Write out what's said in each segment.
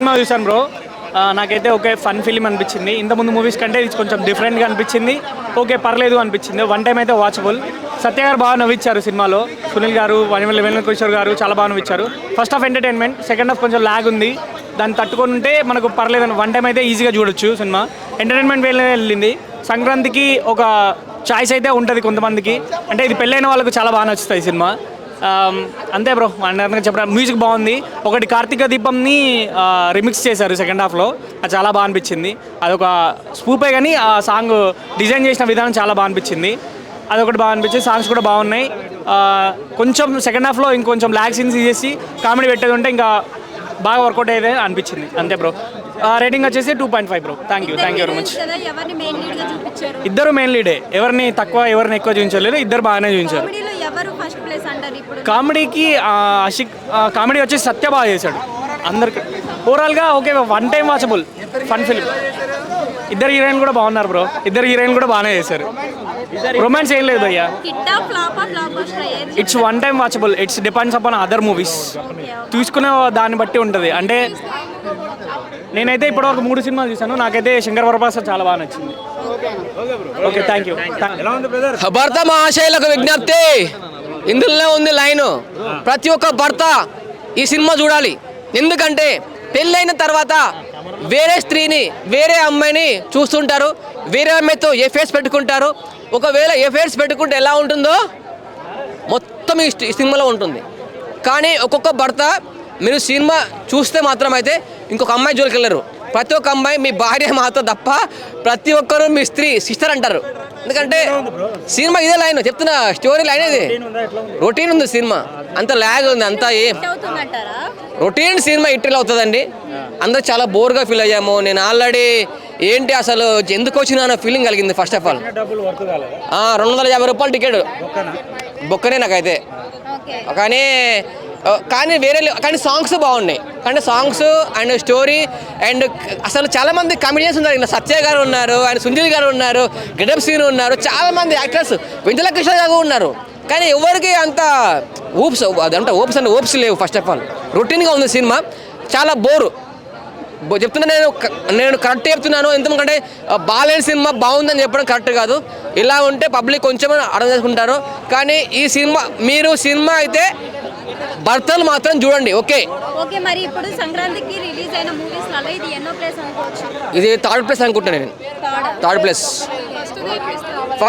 Cinema చూశాను bro. నాకైతే okay fun film అనిపించింది. ఇంతకుముందు మూవీస్ కంటే ఇది కొంచెం డిఫరెంట్గా అనిపించింది. ఓకే పర్లేదు అనిపించింది. వన్ టైం అయితే వాచబుల్. సత్య గారు బాగా నవ్విచ్చారు సినిమాలో. సునీల్ గారు, వెన్నెల కిషోర్ గారు చాలా బాగా నవ్విచ్చారు. First half entertainment, second half కొంచెం ల్యాగ్ ఉంది. దాన్ని తట్టుకొని ఉంటే మనకు పర్లేదని వన్ టైం అయితే ఈజీగా చూడొచ్చు సినిమా. ఎంటర్టైన్మెంట్ వెళ్ళింది. సంక్రాంతికి ఒక చాయిస్ అయితే ఉంటుంది కొంతమందికి. అంటే ఇది పెళ్ళైన వాళ్ళకు చాలా బాగా నచ్చుతాయి సినిమా. అంతే బ్రో, అందరికీ చెప్పడం. మ్యూజిక్ బాగుంది. ఒకటి కార్తీక దీపంని రిమిక్స్ చేశారు సెకండ్ హాఫ్లో. అది చాలా బాగా అనిపించింది. అదొక స్పూపే కానీ ఆ సాంగ్ డిజైన్ చేసిన విధానం చాలా బాగా అనిపించింది. అదొకటి బాగా అనిపించింది. సాంగ్స్ కూడా బాగున్నాయి. కొంచెం సెకండ్ హాఫ్లో ఇంకొంచెం ల్యాగ్ సీన్స్ చేసి కామెడీ పెట్టేది ఉంటే ఇంకా బాగా వర్కౌట్ అయ్యేదే అనిపించింది. అంతే బ్రో. రేటింగ్ వచ్చేసి 2.5 bro. Thank you very much. ఇద్దరు మెయిన్ లీడే. ఎవరిని తక్కువ ఎవరిని ఎక్కువ చూపించలేదు. ఇద్దరు బాగానే చూపించారు. కామెడీకి కామెడీ వచ్చేసి సత్య బాగా చేశాడు. అందరికి ఓవరాల్గా okay one time watchable fun film. ఇద్దరు హీరోయిన్ కూడా బాగున్నారు బ్రో. ఇద్దరు హీరోయిన్ కూడా బాగానే చేశారు. రొమాన్స్ ఏం లేదు భయ్యా. It's one time watchable. It's depends upon other movies. తీసుకునే దాన్ని బట్టి ఉంటుంది. అంటే నేనైతే ఇప్పటివరకు 3 సినిమాలు చూశాను. నాకైతే శంకర్ వరప్రసాద్ చాలా బాగా నచ్చింది. Okay thank you. భర్త మహాశైలకు విజ్ఞప్తి, ఇందులోనే ఉంది లైను. ప్రతి ఒక్క భర్త ఈ సినిమా చూడాలి. ఎందుకంటే పెళ్ళైన తర్వాత వేరే స్త్రీని, వేరే అమ్మాయిని చూస్తుంటారు. వేరే అమ్మాయితో ఎఫైర్స్ పెట్టుకుంటారు. ఒకవేళ ఎఫైర్స్ పెట్టుకుంటే ఎలా ఉంటుందో మొత్తం ఈ సినిమాలో ఉంటుంది. కానీ ఒక్కొక్క భర్త మీరు సినిమా చూస్తే మాత్రం అయితే ఇంకొక అమ్మాయి జోలికి వెళ్ళరు. ప్రతి ఒక్క అమ్మాయి మీ భార్య మాతో తప్ప ప్రతి ఒక్కరు మీ స్త్రీ సిస్టర్ అంటారు. ఎందుకంటే సినిమా ఇదే లైన్ చెప్తున్నా, స్టోరీ లైన్ ఇది. రొటీన్ ఉంది సినిమా, అంత ల్యాగ్ ఉంది, అంతా రొటీన్ సినిమా ఇట్లా అవుతుందండి. అందరూ చాలా బోర్గా ఫీల్ అయ్యాము. నేను ఆల్రెడీ ఏంటి అసలు ఎందుకు వచ్చినా అన్న ఫీలింగ్ కలిగింది. ఫస్ట్ ఆఫ్ ఆల్ 250 రూపాయలు టికెట్ బొక్కనే నాకైతే. కానీ కానీ సాంగ్స్ బాగున్నాయి. కానీ సాంగ్స్ అండ్ స్టోరీ అండ్ అసలు చాలామంది కామెడియన్స్ ఉన్నారు. ఇలా సత్య గారు ఉన్నారు, ఆయన సునీల్ గారు ఉన్నారు, గెటప్ సీన్ ఉన్నారు, చాలామంది యాక్టర్స్, వెన్నెల కిషోర్ గారు ఉన్నారు. కానీ ఎవరికి అంత అదంటే ఓప్స్ లేవు. ఫస్ట్ ఆఫ్ ఆల్ రొటీన్గా ఉంది సినిమా. చాలా బోరు చెప్తున్నా. నేను కరెక్ట్ చెప్తున్నాను. ఎందుకంటే బాలేని సినిమా బాగుందని చెప్పడం కరెక్ట్ కాదు. ఇలా ఉంటే పబ్లిక్ కొంచెం అర్థం చేసుకుంటారు. కానీ ఈ సినిమా అయితే భర్తలు మాత్రం చూడండి. ఓకే మరి ఇప్పుడు సంక్రాంతికి రిలీజ్ అయిన మూవీస్ లలో ఇది ఎన్నో ప్లేస్ అనుకోవచ్చు? ఇది థర్డ్ ప్లేస్ అనుకుంటున్నాను నేను. Third place.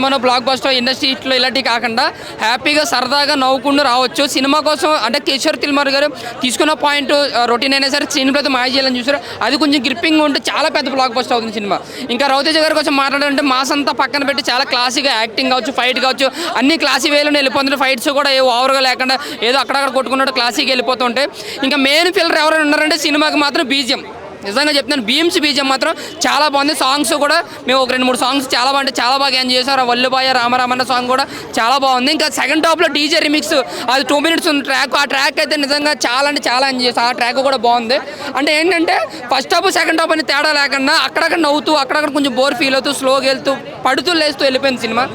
మన బ్లాక్ బస్టర్ ఇండస్ట్రీ ఇట్లో ఇలాంటివి కాకుండా హ్యాపీగా సరదాగా నవ్వుకుంటూ రావచ్చు. సినిమా కోసం అంటే కిషోర్ తిల్మర్ గారు తీసుకున్న పాయింట్ రొటీన్ అయినా సరే సినిమాతో మాయ చేయాలని చూసారు. అది కొంచెం గ్రిప్పింగ్ ఉంటే చాలా పెద్ద బ్లాక్ బస్టర్ అవుతుంది సినిమా. ఇంకా రవితేజ గారి కోసం మాట్లాడాలంటే మాస్ అంతా పక్కన పెట్టి చాలా క్లాసీగా యాక్టింగ్ కావచ్చు, ఫైట్ కావచ్చు, అన్ని క్లాసీ వేలోనే వెళ్ళిపోతుంది. ఫైట్స్ కూడా ఏ ఓవర్గా లేకుండా ఏదో అక్కడక్కడ కొట్టుకున్నట్టు క్లాసీగా వెళ్ళిపోతుంటాయి. ఇంకా మెయిన్ ఫిల్లర్ ఎవరైనా ఉన్నారంటే సినిమాకి మాత్రం బీజిఎం. నిజంగా చెప్తాను, భీమ్స్ బీజిఎం మాత్రం చాలా బాగుంది. సాంగ్స్ కూడా మేము ఒక 2-3 సాంగ్స్ చాలా బాగుంటే చాలా బాగా ఎంజాయ్ చేశారు. వల్లుబాయ రామరామన్న సాంగ్ కూడా చాలా బాగుంది. ఇంకా సెకండ్ టాప్లో డీజే రిమిక్స్, అది 2 minutes ఉంది ట్రాక్. ఆ ట్రాక్ అయితే నిజంగా చాలా అంటే చాలా ఎంజాయ్ చేశాను. ఆ ట్రాక్ కూడా బాగుంది. అంటే ఏంటంటే ఫస్ట్ హాఫ్ సెకండ్ హాఫ్ అని తేడా లేకుండా అక్కడక్కడ నవ్వుతూ, అక్కడక్కడ కొంచెం బోర్ ఫీల్ అవుతూ, స్లోగా వెళ్తూ, పడుతూ లేస్తూ వెళ్ళిపోయింది సినిమా.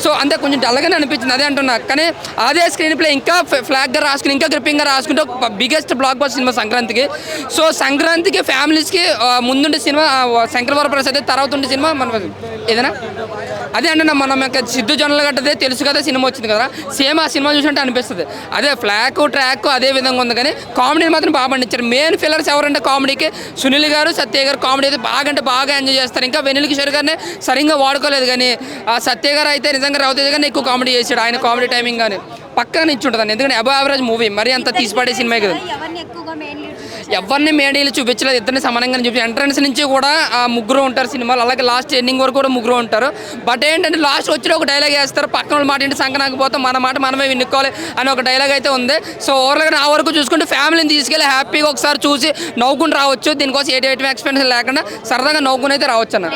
సో అంతే కొంచెం డల్గానే అనిపించింది. అదే అంటున్నా. కానీ అదే స్క్రీన్ ప్లే ఇంకా ఫ్లాగ్గా రాసుకుని, ఇంకా గ్రిప్పింగ్గా రాసుకుంటే బిగ్గెస్ట్ బ్లాక్ బస్టర్ సినిమా సంక్రాంతికి. సో సంక్రాంతికి ఫ్యామిలీస్కి ముందుండే సినిమా శంకర్ వరప్రసాద్, తర్వాత ఉండే సినిమా మన ఏదైనా అదే అంటే మనం సిద్ధు జొన్నల గడ్డదే తెలుసు కదా సినిమా వచ్చింది కదా, సేమ్ ఆ సినిమా చూసినట్టు అనిపిస్తుంది. అదే ఫ్లాక్ ట్రాక్ అదే విధంగా ఉంది. కానీ కామెడీ మాత్రం బాగా పండించారు. మెయిన్ ఫిల్లర్స్ ఎవరంటే కామెడీకి సునీల్ గారు, సత్య గారు కామెడీ అయితే బాగా అంటే బాగా ఎంజాయ్ చేస్తారు. ఇంకా వెన్నెల కిషోర్ గారిని సరిగ్గా వాడుకోలేదు. కానీ ఆ సత్య గారు అయితే నిజంగా రవితేజ గారిని ఎక్కువ కామెడీ చేశాడు. ఆయన కామెడీ టైమింగ్ కానీ పక్కన ఇచ్చి ఉంటుంది. ఎందుకంటే అబవ్ యావరేజ్ మూవీ, మరి అంత తీసిపడే సినిమా కదా. ఎవరిని మేడీలు చూపించలేదు, ఇద్దరిని సమానంగా చూపించి ఎంట్రన్స్ నుంచి కూడా ముగ్గురు ఉంటారు సినిమాలు. అలాగే లాస్ట్ ఎండింగ్ వరకు కూడా ముగ్గురు ఉంటారు. బట్ ఏంటంటే లాస్ట్ వచ్చి ఒక డైలాగ్ వేస్తారు, పక్కన వాళ్ళ మాట ఏంటి సంకనాకపోతే మన మాట మనమే వినుకోవాలి అని ఒక డైలాగ్ అయితే ఉంది. సో ఓవర్గా ఆ వరకు చూసుకుంటే ఫ్యామిలీని తీసుకెళ్ళి హ్యాపీగా ఒకసారి చూసి నవ్వుకుని రావచ్చు. దీనికోసం ఎటువంటి ఎక్స్పెన్షన్ లేకుండా సరదాగా నవ్వుకుని అయితే రావచ్చు అన్న.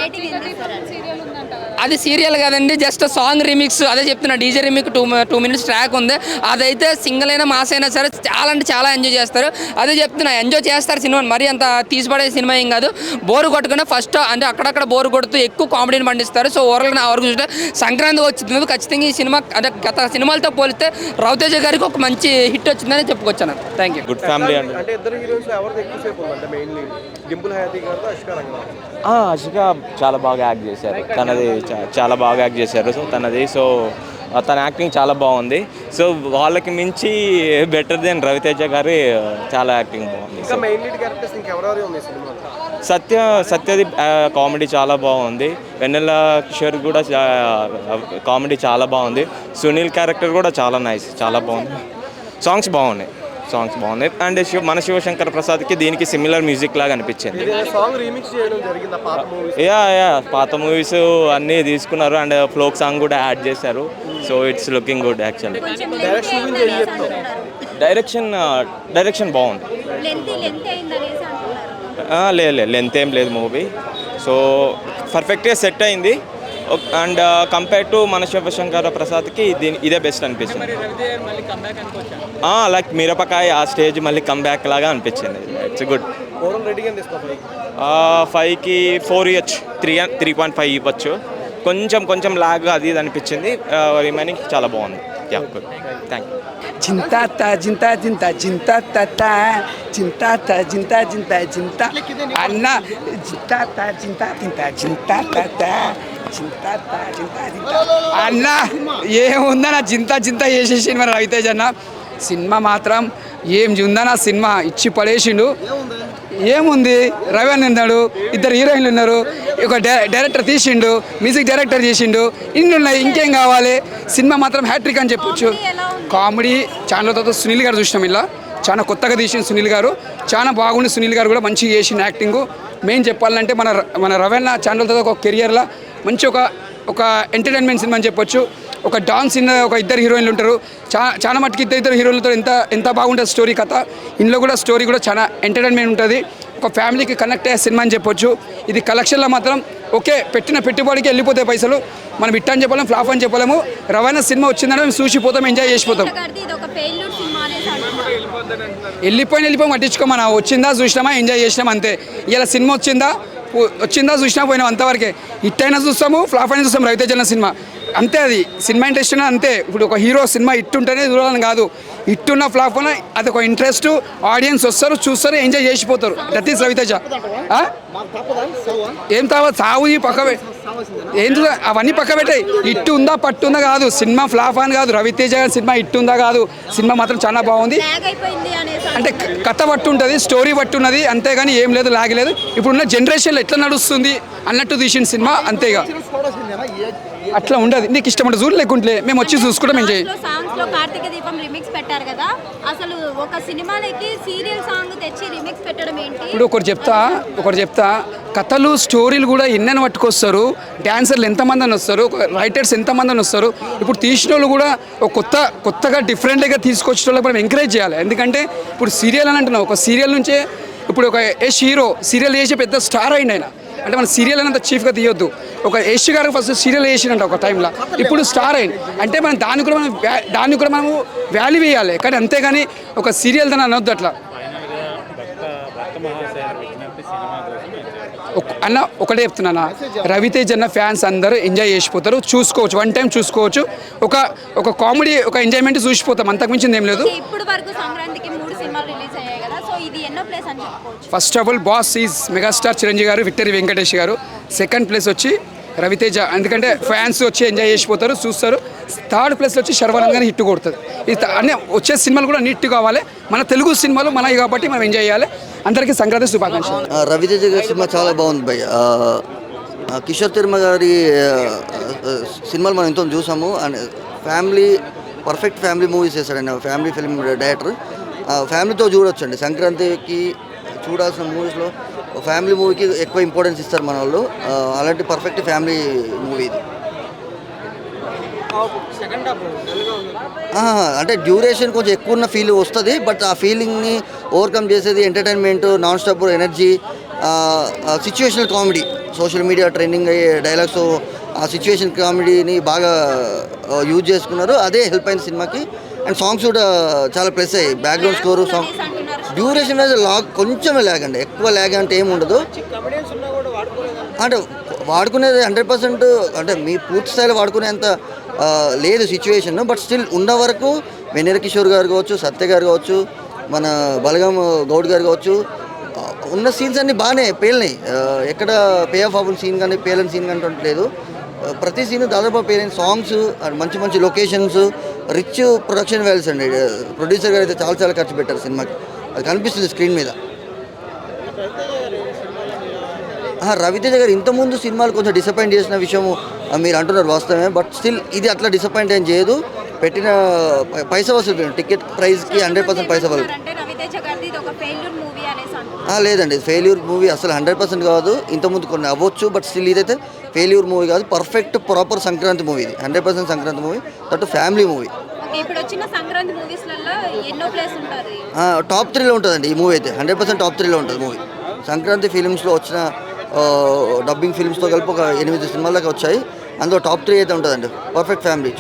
అది సీరియల్ కదండి, జస్ట్ సాంగ్ రీమిక్స్. అదే చెప్తున్నా, డీజే రీమిక్ 2 minutes ట్రాక్ ఉంది. అదైతే సింగిల్ అయినా మాస్ అయినా సరే చాలా అంటే చాలా ఎంజాయ్ చేస్తారు. అదే చెప్తున్నా, ఎంజాయ్ చేస్తారు సినిమాని. మరి అంత తీసిపడే సినిమా ఏం కాదు. బోరు కొట్టుకునే ఫస్ట్ అంటే అక్కడక్కడ బోరు కొడుతూ ఎక్కువ కామెడీని పండిస్తారు. సో ఓవరాల్గా నా వరకు చూస్తే సంక్రాంతి వచ్చింది ఖచ్చితంగా ఈ సినిమా అంటే గత సినిమాలతో పోలిస్తే రవితేజ గారికి ఒక మంచి హిట్ వచ్చిందని చెప్పుకొచ్చాను. Thank you. గుడ్ ఫ్యామిలీ అండి. అంటే ఇద్దరు హీరోయిన్స్ ఎవరిది ఎక్కువసేపు ఉందంటే మెయిన్లీ డింపుల్ హయాతి గారు, అష్క రంగనాథ్. అషిక చాలా బాగా యాక్ట్ చేశారు, తనది చాలా బాగా యాక్ట్ చేశారు. సో తనది సో తన యాక్టింగ్ చాలా బాగుంది. సో వాళ్ళకి మించి బెటర్ దెన్ రవితేజ గారి చాలా యాక్టింగ్ బాగుంది. ఇంకా మెయిన్ లీడ్ క్యారెక్టర్స్ ఇంకెవరెవరు ఉంది సినిమాలో? సత్యది కామెడీ చాలా బాగుంది. వెన్నెల కిషోర్ కూడా కామెడీ చాలా బాగుంది. సునీల్ క్యారెక్టర్ కూడా చాలా నైస్, చాలా బాగుంది. సాంగ్స్ బాగున్నాయి అండ్ మన శివశంకర్ ప్రసాద్కి దీనికి సిమిలర్ మ్యూజిక్ లాగా అనిపించింది. సాంగ్ రీమిక్స్ చేయడం జరిగింది పాత మూవీస్. పాత మూవీస్ అన్నీ తీసుకున్నారు అండ్ ఫోక్ సాంగ్ కూడా యాడ్ చేశారు. So it's looking good actually. Direction గురించి ఏం చెప్తాం? డైరెక్షన్ బాగుంది. లేదు లెంత్ ఏం లేదు మూవీ. సో పర్ఫెక్ట్గా సెట్ అయింది అండ్ కంపేర్ టు మన శివశంకర ప్రసాద్కి ఇదే బెస్ట్ అనిపించింది. లైక్ మిరపకాయ ఆ స్టేజ్ మళ్ళీ కంబ్యాక్ లాగా అనిపించింది. It's good. ఓవరాల్ రేటింగ్ ఎంత ఇస్తాం? 5కి 4 ఇవ్వచ్చు, 3.5 ఇవ్వచ్చు. కొంచెం లాగ్ అది ఇది అనిపించింది. రిమైనింగ్ చాలా బాగుంది. Good, thank you. చింత జింత జింత జింత తత చింత జింత జింత జింత అన్న జింత జింత జింత జింత తత చింత జింత జింత అన్న ఏముందన్న జింత జింత చేసేసి మన రవితేజ అన్న. సినిమా మాత్రం ఏం ఉందన్న, సినిమా ఇచ్చి పడేసిండు. ఏముంది, రవి అని ఉన్నాడు, 2 హీరోయిన్లు ఉన్నారు, ఒక డైరెక్టర్ తీసిండు, మ్యూజిక్ డైరెక్టర్ చేసిండు, ఇన్ని ఉన్నాయి, ఇంకేం కావాలి? సినిమా మాత్రం హ్యాట్రిక్ అని చెప్పొచ్చు. కామెడీ చాలా తర్వాత సునీల్ గారు చూసినాం, ఇలా చాలా కొత్తగా తీసిన సునీల్ గారు చాలా బాగుంది. సునీల్ గారు కూడా మంచిగా చేసిన యాక్టింగ్. మెయిన్ చెప్పాలంటే మన రవణ ఛానల్ తర్వాత ఒక కెరియర్లో మంచి ఒక ఎంటర్టైన్మెంట్ సినిమా అని చెప్పొచ్చు. ఒక డాన్స్ ఒక 2 హీరోయిన్లు ఉంటారు, చాలా మట్టుకు 2 హీరోయిన్లతో ఎంత బాగుంటుంది స్టోరీ కథ. ఇందులో కూడా స్టోరీ కూడా చాలా ఎంటర్టైన్మెంట్ ఉంటుంది. ఒక ఫ్యామిలీకి కనెక్ట్ అయ్యే సినిమా అని చెప్పొచ్చు. ఇది కలెక్షన్లో మాత్రం ఓకే, పెట్టిన పెట్టుబడికి వెళ్ళిపోతాయి పైసలు. మనం హిట్ అని చెప్పలేము, ఫ్లాప్ అని చెప్పలేము. రవాణా సినిమా వచ్చిందంటే మేము చూసిపోతాం, ఎంజాయ్ చేసిపోతాం. వెళ్ళిపోయి పట్టించుకోమన్నా, వచ్చిందా చూసినామా, ఎంజాయ్ చేసినాం అంతే. ఇలా సినిమా వచ్చిందా చూసినా పోయినాం అంతవరకే. హిట్ అయినా చూస్తాము, ఫ్లాప్ అయినా చూస్తాం. రవితేజ సినిమా అంతే, అది సినిమా ఇంట్రెస్ట్ అంతే. ఇప్పుడు ఒక హీరో సినిమా హిట్ ఉంటేనే చూడాలని కాదు, హిట్ ఉన్న ఫ్లాప్ ఉన్న అది ఒక ఇంట్రెస్ట్. ఆడియన్స్ వస్తారు, చూస్తారు, ఎంజాయ్ చేసిపోతారు. That is Raviteja. ఏం సావు ఏం అవన్నీ పక్క పెట్టాయి. హిట్ ఉందా పట్టు ఉందా కాదు, సినిమా ఫ్లాప్ అని కాదు. రవితేజ గారి సినిమా హిట్ ఉందా కాదు, సినిమా మాత్రం చాలా బాగుంది. అంటే కథ పట్టు ఉంటుంది, స్టోరీ పట్టు ఉన్నది, అంతేగాని ఏం లేదు, లాగలేదు. ఇప్పుడున్న జనరేషన్లో ఎట్లా నడుస్తుంది అన్నట్టు తీసిన సినిమా, అంతేగా. అట్లా ఉండదు, నీకు ఇష్టం అంటే చూడు, లేకుంటే మేము వచ్చి చూసుకుంటాం, ఎంజాయ్. సాంగ్స్ లో కార్తీక దీపం రిమిక్స్ పెట్టారు కదా, అసలు ఒక సినిమాలకి సీరియల్ సాంగ్ తెచ్చి రిమిక్స్ పెట్టడం ఏంటి? ఇప్పుడు ఒకటి చెప్తా, కథలు స్టోరీలు కూడా ఎన్నైనా పట్టుకొస్తారు. డాన్సర్లు ఎంతమంది అని వస్తారు, రైటర్స్ ఎంతమంది అని వస్తారు. ఇప్పుడు తీసిన వాళ్ళు కూడా ఒక కొత్తగా డిఫరెంట్గా తీసుకొచ్చిన వాళ్ళకి మనం ఎంకరేజ్ చేయాలి. ఎందుకంటే ఇప్పుడు సీరియల్ అని అంటున్నాం, ఒక సీరియల్ నుంచే ఇప్పుడు ఒక యష్ హీరో సీరియల్ చేసే పెద్ద స్టార్ అయింది ఆయన. అంటే మన సీరియల్ అంత చీఫ్గా తీయొద్దు. ఒక యష్ గారు ఫస్ట్ సీరియల్ చేసినంట ఒక టైంలో, ఇప్పుడు స్టార్ అయింది. అంటే మనం దాన్ని కూడా మనము వాల్యూ వేయాలి. కానీ అంతేగాని ఒక సీరియల్ దాన్ని అనొద్దు అట్లా. అన్న ఒకటే చెప్తున్నానా, రవితేజ్ అన్న ఫ్యాన్స్ అందరూ ఎంజాయ్ చేసిపోతారు, చూసుకోవచ్చు, 1 టైం చూసుకోవచ్చు. ఒక కామెడీ, ఒక ఎంజాయ్మెంట్ చూసిపోతాం, అంతకుమించింది ఏం లేదు. ఇప్పుడు వరకు సంక్రాంతికి 3 సినిమాలు రిలీజ్ అయ్యాయి కదా, సో ఇది ఎన్నో ప్లేస్ అని చెప్పుకోవచ్చు? First of all boss is megastar Chiranjeevi గారు, విక్టరీ వెంకటేష్ గారు. సెకండ్ ప్లేస్ వచ్చి రవితేజ, ఎందుకంటే ఫ్యాన్స్ వచ్చి ఎంజాయ్ చేసిపోతారు, చూస్తారు. థర్డ్ ప్లేస్లో వచ్చి శర్వానంద్ గారిని హిట్ కొడుతుంది. ఇది అన్నీ వచ్చే సినిమాలు కూడా నీట్ కావాలి. మన తెలుగు సినిమాలు మనవి కాబట్టి మనం ఎంజాయ్ చేయాలి. అందరికీ సంక్రాంతి శుభాకాంక్షలు. రవితేజ గారి సినిమా చాలా బాగుంది భయ్. కిషోర్ తిరుమ గారి సినిమాలు మనం ఎంతో చూసాము. అండ్ పర్ఫెక్ట్ ఫ్యామిలీ మూవీస్ చేశాడండి, ఫ్యామిలీ ఫిల్మ్ డైరెక్టర్. ఫ్యామిలీతో చూడొచ్చు అండి. సంక్రాంతికి చూడాల్సిన మూవీస్లో ఫ్యామిలీ మూవీకి ఎక్కువ ఇంపార్టెన్స్ ఇస్తారు మన వాళ్ళు. అలాంటి పర్ఫెక్ట్ ఫ్యామిలీ మూవీ ఇది. అంటే డ్యూరేషన్ కొంచెం ఎక్కువ ఉన్న ఫీల్ వస్తుంది, బట్ ఆ ఫీలింగ్ని ఓవర్కమ్ చేసేది entertainment, non stop energy, situational comedy, social media trending అయ్యే డైలాగ్స్ ఆ సిచ్యువేషన్ కామెడీని బాగా యూజ్ చేసుకున్నారు. అదే హెల్ప్ అయింది సినిమాకి. అండ్ సాంగ్స్ కూడా చాలా ప్లస్ అయ్యాయి. బ్యాక్గ్రౌండ్ స్కోరు సాంగ్ డ్యూరేషన్ అనేది కొంచెమే ల్యాగ్ అండి, ఎక్కువ ల్యాగ్ అంటే ఏమి ఉండదు. అంటే వాడుకునేది 100% అంటే మీ పూర్తి స్థాయిలో వాడుకునేంత లేదు సిచ్యువేషన్. బట్ స్టిల్ ఉన్న వరకు వెన్నెల కిషోర్ గారు కావచ్చు, సత్య గారు కావచ్చు, మన బలగం గౌడ్ గారు కావచ్చు, ఉన్న సీన్స్ అన్నీ బాగానే పేలినాయి. ఎక్కడ పే ఆఫ్ అవ్వని సీన్ కానీ పేలని సీన్ కానీ లేదు. ప్రతి సీన్ దాదాపు పేలిన సాంగ్స్, మంచి మంచి లొకేషన్స్, రిచ్ ప్రొడక్షన్ వాల్యూస్ అండి. ప్రొడ్యూసర్ గారు అయితే చాలా ఖర్చు పెట్టారు సినిమాకి, అది కనిపిస్తుంది స్క్రీన్ మీద. రవితేజ గారు ఇంతకుముందు సినిమాలు కొంచెం డిసప్పాయింట్ చేసిన విషయం మీరు అంటున్నారు వాస్తవమే. బట్ స్టిల్ ఇది అట్లా డిసప్పాయింట్ ఏం చేయదు. పెట్టిన పైసా వసూలు, టికెట్ ప్రైస్కి 100% పైసా వసూలు. లేదండి, ఫెయిల్యూర్ మూవీ అసలు 100% కాదు. ఇంతకుముందు కొన్ని అవ్వచ్చు, బట్ స్టిల్ ఇదైతే ఫెయిల్యూర్ మూవీ కాదు. పర్ఫెక్ట్ ప్రాపర్ సంక్రాంతి మూవీ ఇది. 100% Sankranti movie, that family movie. Top 3లో ఉంటుందండి ఈ మూవీ అయితే. 100% టాప్ 3లో ఉంటుంది మూవీ. సంక్రాంతి ఫిలిమ్స్లో వచ్చిన డబ్బింగ్ ఫిలిమ్స్తో కలిపి ఒక 8 సినిమాలకు వచ్చాయి. అందులో టాప్ 3 అయితే ఉంటుందండి. Perfect family.